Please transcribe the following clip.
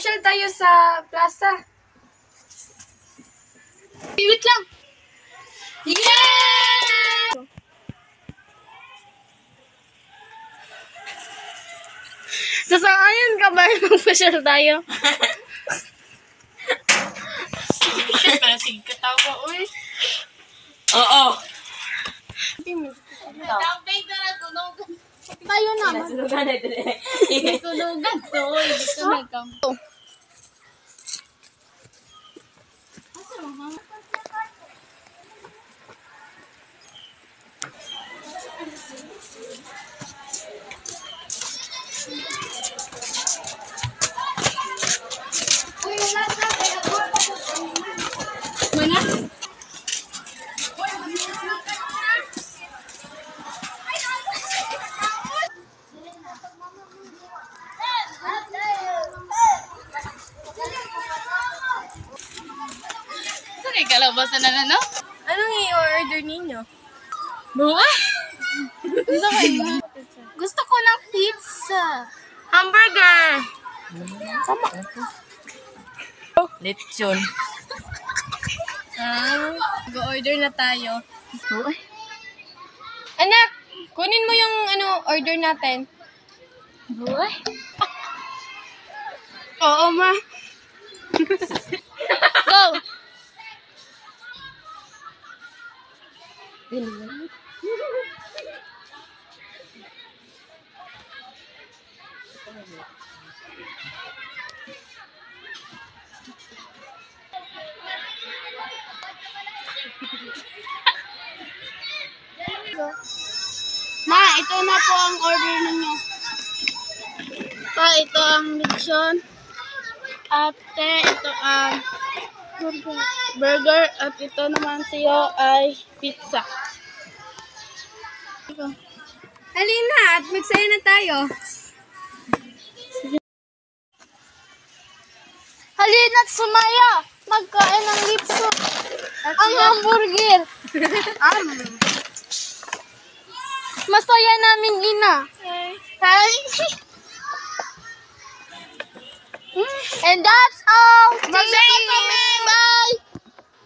Mamasyal tayo sa plaza. Wait lang. Yeah! Sasaayan ka ba yung magpasyal tayo? Sige ka tawa, uy. Oo. Damping ka na tunugan. Tayo naman. Tunugan na ito eh. Tunugan to. Dito may kampo. Mana? Saan ay kalabasan na no? Anong i-order ninyo? Buwa? Gusto ko ng pizza. Hamburger! Sama. Lechon. Go-order na tayo. Anak, kunin mo yung order natin. Buwa? Oo, ma. Go! Ma, ito na po ang order ninyo. Pa, ito ang lechon. Ate, ito ang burger. At ito naman siyo ay pizza. Halina, at magsaya na tayo. Halina't sumaya! Magkain ng lipso. Ang hamburger. Masaya namin, Ina. Hi. And that's all. Masaya kami. Bye.